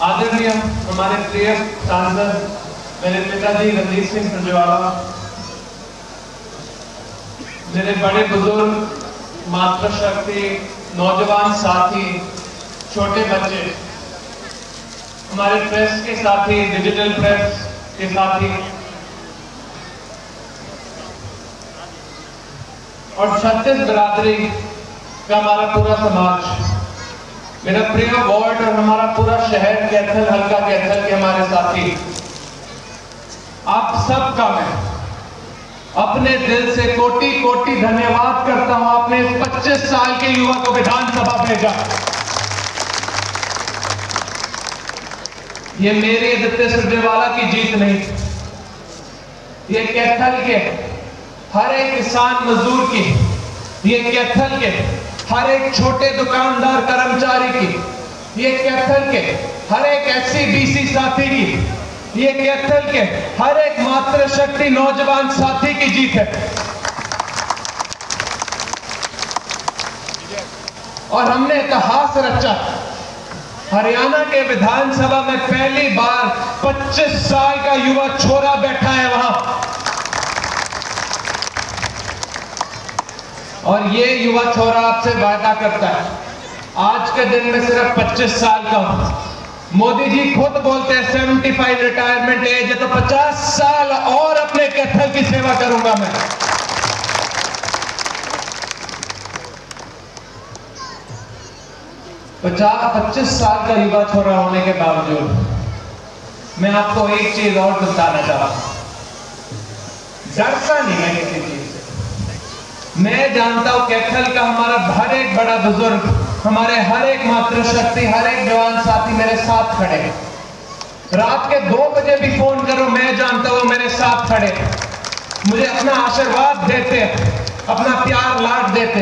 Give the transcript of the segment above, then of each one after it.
आदरणीय हमारे प्रिय सांसद मेरे पिताजी रणदीप सिंह सुरजेवाला, मेरे बड़े बुजुर्ग, मातृशक्ति, नौजवान साथी, छोटे बच्चे, हमारे प्रेस के साथी, डिजिटल प्रेस के साथी और छत्तीस बिरादरी का हमारा पूरा समाज, मेरा प्रिय वार्ड और हमारा पूरा शहर कैथल हल्का कैथल के हमारे साथी, आप सबका मैं अपने दिल से कोटि कोटि धन्यवाद करता हूं। आपने इस 25 साल के युवा को विधानसभा भेजा। ये मेरे आदित्य सुरजेवाला की जीत नहीं, ये कैथल के हर एक किसान मजदूर की, ये कैथल के हर एक छोटे दुकानदार कर्मचारी की, ये कैथल के हर एक एससी बीसी साथी की, ये कैथल के हर एक मातृशक्ति नौजवान साथी की जीत है। और हमने इतिहास रचा। हरियाणा के विधानसभा में पहली बार 25 साल का युवा छोरा बैठा है वहां, और ये युवा छोरा आपसे वादा करता है, आज के दिन में सिर्फ 25 साल का हूं। मोदी जी खुद बोलते हैं 75 रिटायरमेंट एज है, तो 50 साल और अपने कैथल की सेवा करूंगा मैं। पच्चीस साल का युवा छोरा होने के बावजूद मैं आपको एक चीज और बताना चाहता हूं, डरता नहीं मैं किसी चीज से। मैं जानता हूं कैथल का हमारा हर एक बड़ा बुजुर्ग, हमारे हर एक मातृशक्ति, हर एक जवान साथी मेरे साथ खड़े। रात के 2 बजे भी फोन करो, मैं जानता हूं मेरे साथ खड़े, मुझे अपना आशीर्वाद देते, अपना प्यार लाड देते,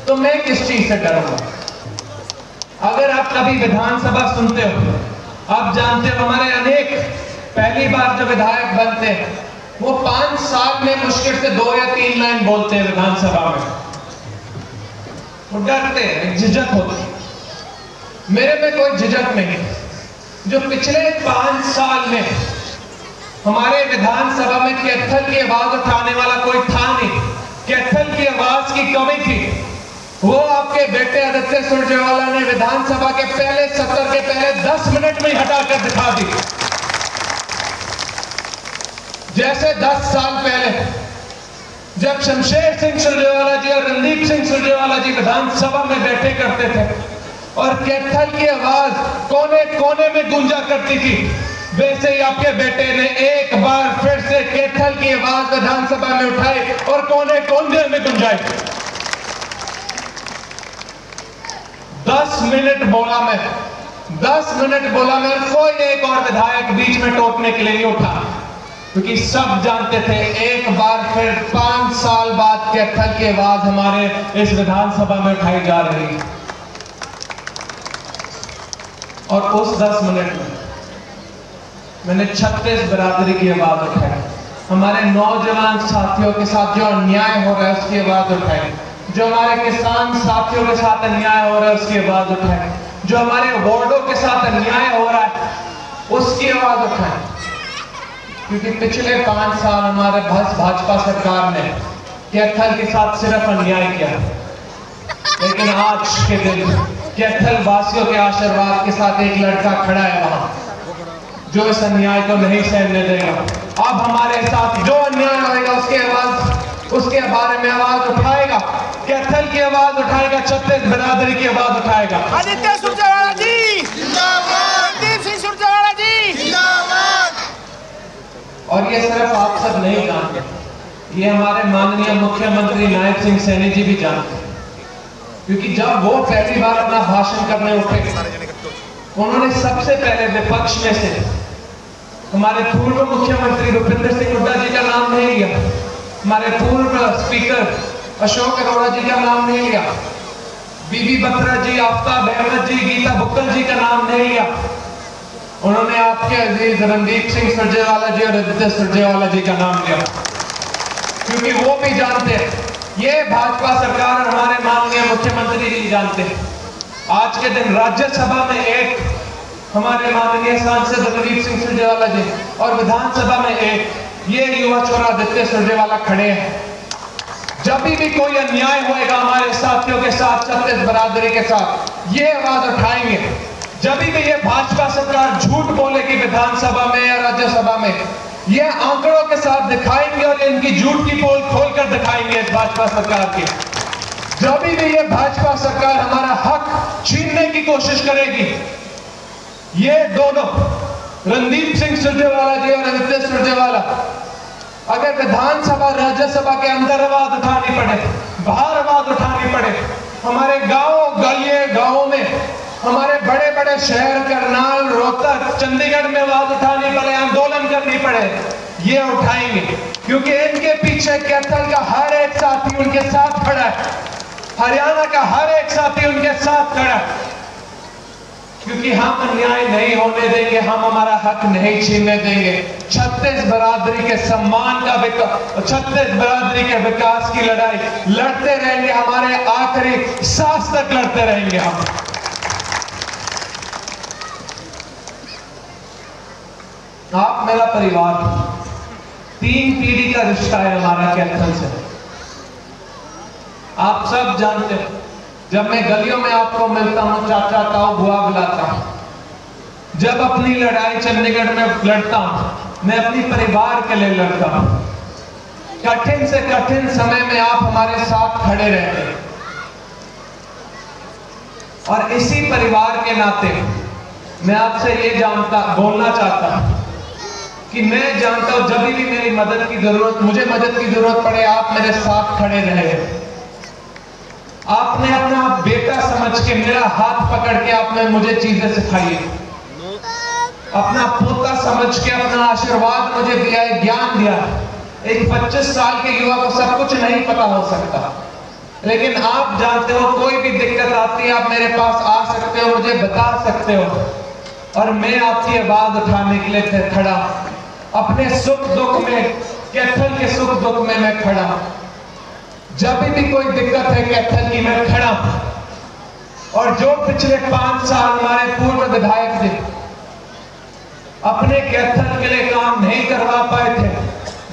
तो मैं किस चीज से डरूंगा। अगर आप कभी विधानसभा सुनते हो, आप जानते हो हमारे अनेक पहली बार जो विधायक बनते हैं वो 5 साल में मुश्किल से 2 या 3 लाइन बोलते हैं विधानसभा में, वो डरते हैं, झिझक होती। मेरे में कोई झिझक नहीं। जो पिछले 5 साल में हमारे विधानसभा में कैथल की आवाज उठाने वाला कोई था नहीं, कैथल की आवाज की कमी थी, वो आपके बेटे आदित्य सुरजेवाला ने विधानसभा के पहले सत्र के पहले 10 मिनट में हटाकर दिखा दी। जैसे 10 साल पहले जब शमशेर सिंह सुरजेवाला जी और रणदीप सिंह सुरजेवाला जी विधानसभा में बैठे करते थे और कैथल की आवाज कोने कोने में गूंजा करती थी, वैसे ही आपके बेटे ने एक बार फिर से कैथल की आवाज विधानसभा में उठाई और कोने कोने में गुंजाई। 10 मिनट बोला मैं, 10 मिनट बोला मैं, कोई एक और विधायक बीच में टोकने के लिए नहीं उठा, क्योंकि सब जानते थे एक बार फिर 5 साल बाद कैथल की आवाज हमारे इस विधानसभा में उठाई जा रही है। और उस 10 मिनट में मैंने 36 बिरादरी की आवाज उठाई, हमारे नौजवान साथियों के साथ जो अन्याय हो रहा है उसकी आवाज उठाई, जो हमारे किसान साथियों के साथ अन्याय हो रहा है उसकी आवाज उठाई, जो हमारे वार्डों के साथ अन्याय हो रहा है उसकी आवाज उठाई। क्योंकि पिछले 5 साल हमारे भाजपा सरकार ने कैथल के साथ सिर्फ अन्याय किया, लेकिन आज के दिन कैथल वासियों के आशीर्वाद के साथ एक लड़का खड़ा है वहां, जो इस अन्याय को नहीं सहने देगा। अब हमारे साथ जो अन्याय होगा उसके बारे में आवाज उठाएगा, कैथल की आवाज उठाएगा, छत्तीस बिरादरी की आवाज उठाएगा। आदित्य सुरजेवाला जी जिंदाबाद, रणदीप सिंह सुरजेवाला जी जिंदाबाद। और ये सिर्फ आप सब नहीं जानते, ये हमारे माननीय मुख्यमंत्री नायब सिंह सैनी जी भी जानते हैं, क्योंकि जब वो पहली बार अपना भाषण करने उठे उन्होंने सबसे पहले विपक्ष में से हमारे पूर्व मुख्यमंत्री भूपेंद्र सिंह हुड्डा जी का नाम नहीं लिया, हमारे पूर्व स्पीकर अशोक अरोड़ा जी का नाम नहीं लिया, बीबी बत्रा जी, आफ्ताब अहमद जी, गीता बुक्कल जी का नाम नहीं लिया। उन्होंने आपके अजीज रणदीप सिंह सुरजेवाला जी और आदित्य सुरजेवाला जी का नाम लिया, क्योंकि वो भी जानते हैं, ये भाजपा सरकार और हमारे माननीय मुख्यमंत्री जी जानते हैं। आज के दिन राज्यसभा में एक हमारे माननीय सांसद रणदीप सिंह सुरजेवाला जी और विधानसभा में एक ये युवा छोरा आदित्य सुरजेवाला खड़े हैं। जब भी कोई अन्याय होएगा हमारे साथियों के साथ, छत्तीस बरादरी के साथ, ये आवाज उठाएंगे। जब भी ये भाजपा सरकार झूठ बोलेगी विधानसभा में या राज्यसभा में, ये आंकड़ों के साथ दिखाएंगे और इनकी झूठ की पोल खोलकर दिखाएंगे इस भाजपा सरकार की। जब भी ये भाजपा सरकार हमारा हक छीनने की कोशिश करेगी, ये दोनों रणदीप सिंह सुरजेवाला जी और आदित्य सुरजेवाला अगर विधानसभा राज्यसभा के अंदर आवाज उठानी पड़े, बाहर आवाज उठानी पड़े, हमारे गांव गलिए गांवों में, हमारे बड़े बड़े शहर करनाल रोहतक चंडीगढ़ में आवाज उठानी पड़े, आंदोलन करनी पड़े, ये उठाएंगे। क्योंकि इनके पीछे कैथल का हर एक साथी उनके साथ खड़ा है, हरियाणा का हर एक साथी उनके साथ खड़ा है। क्योंकि हम अन्याय नहीं होने देंगे, हम हमारा हक नहीं छीनने देंगे। छत्तीस बरादरी के सम्मान का विकास, छत्तीस बरादरी के विकास की लड़ाई लड़ते रहेंगे, हमारे आखिरी सांस तक लड़ते रहेंगे हम। आप मेरा परिवार, 3 पीढ़ी का रिश्ता है हमारा कैथल से। आप सब जानते हैं, जब मैं गलियों में आपको मिलता हूं, चाचा ताऊ बुआ बुलाता हूं। जब अपनी लड़ाई चंडीगढ़ में लड़ता हूं, मैं अपनी परिवार के लिए लड़ता हूं। कठिन से कठिन समय में आप हमारे साथ खड़े रहते हैं और इसी परिवार के नाते मैं आपसे ये बोलना चाहता हूं कि मैं जानता हूं जब भी मेरी मदद की जरूरत, मुझे मदद की जरूरत पड़े, आप मेरे साथ खड़े रहे। आपने अपना बेटा समझ के, मेरा हाथ पकड़ के आपने मुझे चीजें सिखाई, अपना पोता समझ के अपना आशीर्वाद मुझे दिया है, ज्ञान दिया। एक 25 साल के युवा को सब कुछ नहीं पता हो सकता, लेकिन आप जानते हो कोई भी दिक्कत आती है आप मेरे पास आ सकते हो, मुझे बता सकते हो और मैं आपकी आवाज उठाने के लिए खड़ा। अपने सुख दुख में, कैथल के सुख दुख में मैं खड़ा। जब भी कोई दिक्कत है कैथल की, मैं खड़ा। और जो पिछले 5 साल हमारे पूर्व विधायक थे, अपने कैथल के लिए काम नहीं करवा पाए थे,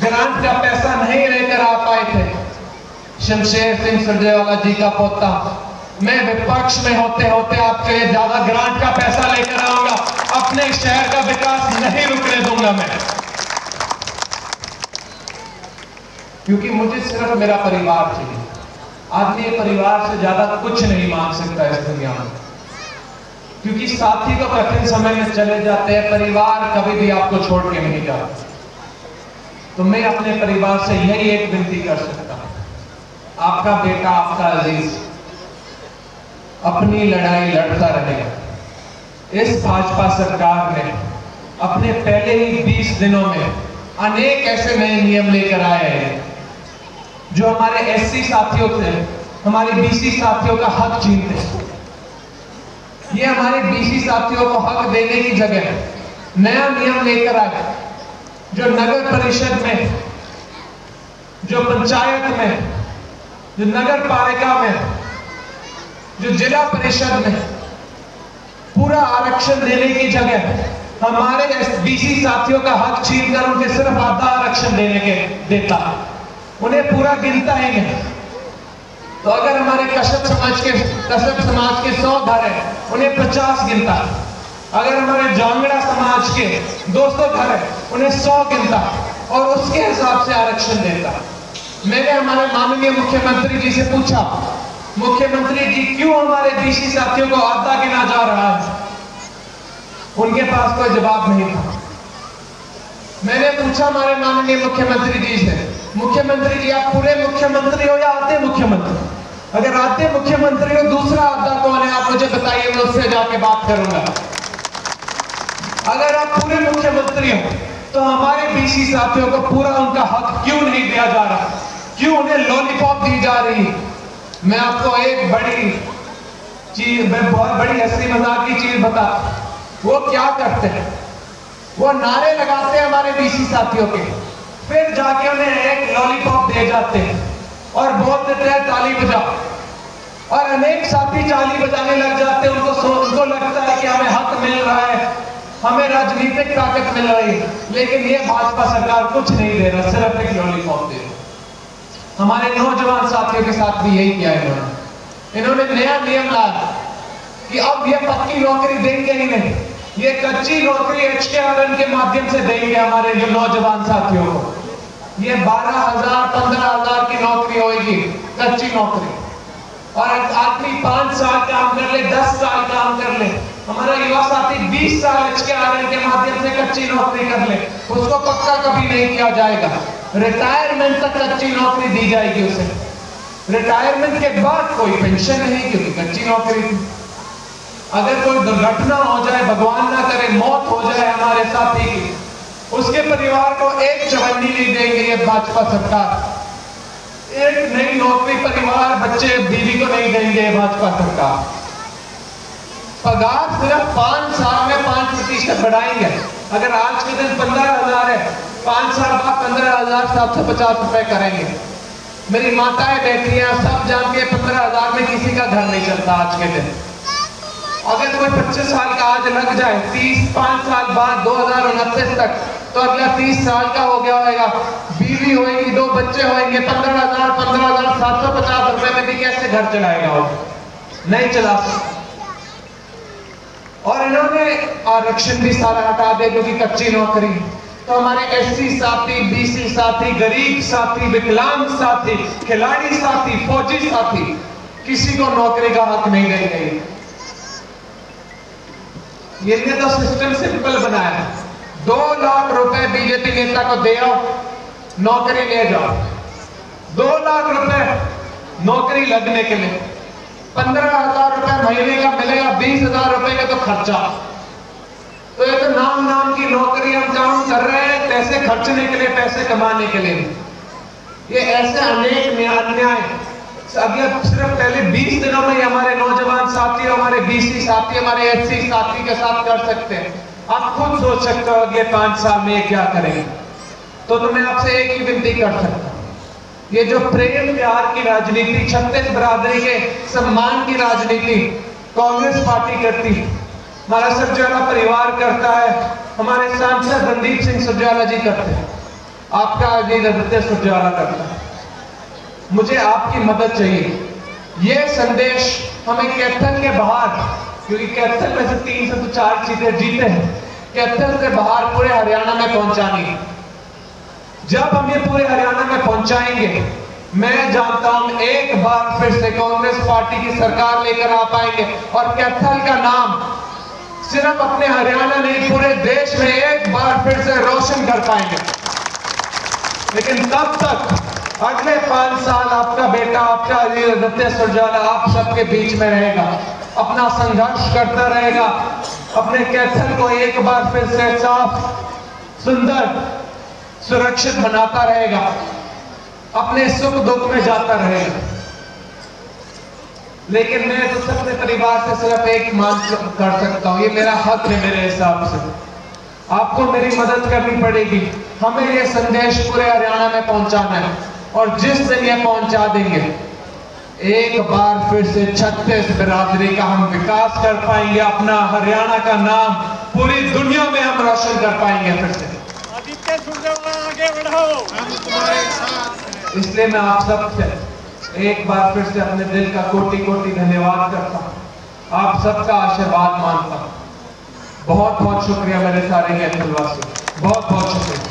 ग्रांट का पैसा नहीं लेकर आ पाए थे, शमशेर सिंह सुरजेवाला जी का पोता, मैं विपक्ष में होते होते आपके लिए ज्यादा ग्रांट का पैसा लेकर आऊंगा। अपने शहर का विकास नहीं रुकने दूंगा मैं, क्योंकि मुझे सिर्फ मेरा परिवार चाहिए। आदमी परिवार से ज्यादा कुछ नहीं मांग सकता इस दुनिया में, क्योंकि साथी को कठिन समय में चले जाते हैं, परिवार कभी भी आपको छोड़ के नहीं जाता। तो मैं अपने परिवार से यही एक विनती कर सकता हूं, आपका बेटा, आपका अजीज अपनी लड़ाई लड़ता रहेगा। इस भाजपा सरकार ने अपने पहले ही 20 दिनों में अनेक ऐसे नए नियम लेकर आए हैं जो हमारे एससी साथियों से, हमारे बीसी साथियों का हक छीनते हैं। ये हमारे बीसी साथियों को हक देने की जगह नया नियम लेकर आए, जो नगर परिषद में, जो पंचायत में, जो नगर पालिका में, जो जिला परिषद में पूरा आरक्षण देने की जगह हमारे बीसी साथियों का हक छीनकर उनके सिर्फ आधा आरक्षण देने के देता, उन्हें पूरा गिनता ही नहीं। तो अगर हमारे कश्यप समाज के 100 घर है, उन्हें 50 गिनता। अगर हमारे जांगड़ा समाज के 200 घर है, उन्हें 100 गिनता और उसके हिसाब से आरक्षण देता। मैंने हमारे माननीय मुख्यमंत्री जी से पूछा, मुख्यमंत्री जी क्यों हमारे बीसी साथियों को आधा गिना जा रहा है? उनके पास कोई जवाब नहीं था। मैंने पूछा हमारे माननीय मुख्यमंत्री जी से, मुख्यमंत्री जी आप पूरे मुख्यमंत्री हो या आधे मुख्यमंत्री? अगर आधे मुख्यमंत्री हो, दूसरा आधा कौन है आप मुझे बताइए, मैं उससे जाके बात करूंगा। अगर आप पूरे मुख्यमंत्री हो तो हमारे बीसी साथियों को पूरा उनका हक क्यों नहीं दिया जा रहा? क्यों उन्हें लॉलीपॉप दी जा रही? मैं आपको एक बड़ी चीज, मैं बहुत बड़ी हंसी मजाक की चीज बता, वो क्या करते हैं, वो नारे लगाते हैं हमारे बीसी साथियों के, फिर जाके उन्हें एक लॉलीपॉप दे जाते हैं और बोल देते हैं ताली बजाओ, और अनेक साथी ताली बजाने लग जाते हैं। उनको लगता है कि हमें हक मिल रहा है, हमें राजनीतिक ताकत मिल रही है, लेकिन ये भाजपा सरकार कुछ नहीं दे रहा, सिर्फ एक लॉलीपॉप दे रही। हमारे नौजवान साथियों के साथ भी यही किया इन्होंने नया नियम लाया कि अब ये पक्की नौकरी देंगे ही नहीं, ये कच्ची नौकरी HKRN के माध्यम से देंगे हमारे जो नौजवान साथियों को। ये 12,000 15,000 की नौकरी होगी, कच्ची नौकरी। और आदमी 5 साल काम कर ले, 10 साल काम कर ले, हमारा युवा साथी 20 साल HKRN के माध्यम से कच्ची नौकरी कर ले, उसको पक्का कभी नहीं किया जाएगा। रिटायरमेंट तक कच्ची नौकरी दी जाएगी उसे। रिटायरमेंट के बाद कोई पेंशन नहीं, क्योंकि कच्ची नौकरी थी। अगर कोई दुर्घटना हो जाए, भगवान ना करे मौत हो जाए हमारे साथी की, उसके परिवार को एक चवन्नी नहीं देंगे ये भाजपा सरकार। एक नई नौकरी परिवार, बच्चे, बीवी को नहीं देंगे भाजपा सरकार। पगार सिर्फ 5 साल में 5% बढ़ाएंगे। अगर आज के दिन 15,000 है, 5 साल बाद 15,750 रुपए करेंगे। मेरी माताएं बैठी हैं, सब जान के 15,000 में किसी का घर नहीं चलता आज के दिन। अगर कोई 25 साल का आज लग जाए, 5 साल बाद 2029 तक, तो अगला 30 साल का हो गया होगा, बीवी होगी, 2 बच्चे होंगे, 15,750 रुपए में भी कैसे घर चलाएगा वो? नहीं चला सकता। और इन्होंने आरक्षण भी सारा हटा दे, क्योंकि कच्ची नौकरी। तो हमारे SC साथी, BC साथी, गरीब साथी, विकलांग साथी, खिलाड़ी साथी, फौजी साथी, किसी को नौकरी का हक नहीं देंगे। ये तो सिस्टम सिंपल बनाया है। 2 लाख रुपए बीजेपी नेता को दे आओ, नौकरी ले जाओ। 2 लाख रुपए नौकरी लगने के लिए, 15,000 रुपए महीने का मिलेगा, 20,000 रुपए का तो खर्चा। तो ये तो नाम की नौकरी हम काम कर रहे हैं, पैसे खर्चने के लिए, पैसे कमाने के लिए। ये ऐसे अनेक अन्याय अभी सिर्फ पहले 20 दिनों में हमारे नौजवान साथी, हमारे BC साथी, हमारे SC साथी के साथ कर सकते हैं। आप खुद सोच सकते हो अगले 5 साल में ये क्या करेंगे। तो मैं आपसे एक ही विनती कर सकता हूं, ये जो प्रेम प्यार की राजनीति, 36 बरादरी के सम्मान की राजनीति कांग्रेस पार्टी करती, हमारा सुरजेवाला परिवार करता है, हमारे सांसद रणदीप सिंह सुरजेवाला जी करते हैं, आपका अजीज आदित्य सुरजेवाला करता है। मुझे आपकी मदद चाहिए। ये संदेश हमें कैथल के बाहर, क्योंकि कैथल में से 3 से 4 सीटें जीते हैं, कैथल से बाहर पूरे हरियाणा में पहुंचानी। जब हम ये पूरे हरियाणा में पहुंचाएंगे, मैं जानता हूं एक बार फिर से कांग्रेस पार्टी की सरकार लेकर आ पाएंगे, और कैथल का नाम सिर्फ अपने हरियाणा नहीं, पूरे देश में एक बार फिर से रोशन कर पाएंगे। लेकिन तब तक अगले 5 साल आपका बेटा, आपका अजीज आदित्य सुरजेवाला आप सबके बीच में रहेगा, अपना संघर्ष करता रहेगा, अपने कैथल को एक बार फिर से साफ, सुंदर, सुरक्षित बनाता रहेगा, अपने सुख दुख में जाता रहेगा। लेकिन मैं तो सबसे परिवार से सिर्फ एक मांग कर सकता हूं, ये मेरा हक है। मेरे हिसाब से आपको मेरी मदद करनी पड़ेगी। हमें ये संदेश पूरे हरियाणा में पहुंचाना है, और जिस दिन ये पहुंचा देंगे, एक बार फिर से 36 बिरादरी का हम विकास कर पाएंगे, अपना हरियाणा का नाम पूरी दुनिया में हम रोशन कर पाएंगे फिर से। आदित्य सुरजेवाला आगे बढ़ाओ, हम तुम्हारे साथ। इसलिए मैं आप सबसे एक बार फिर से अपने दिल का कोटि-कोटि धन्यवाद करता हूं, आप सबका आशीर्वाद मांगता हूं। बहुत बहुत शुक्रिया मेरे सारे कैथलवासी, बहुत बहुत शुक्रिया।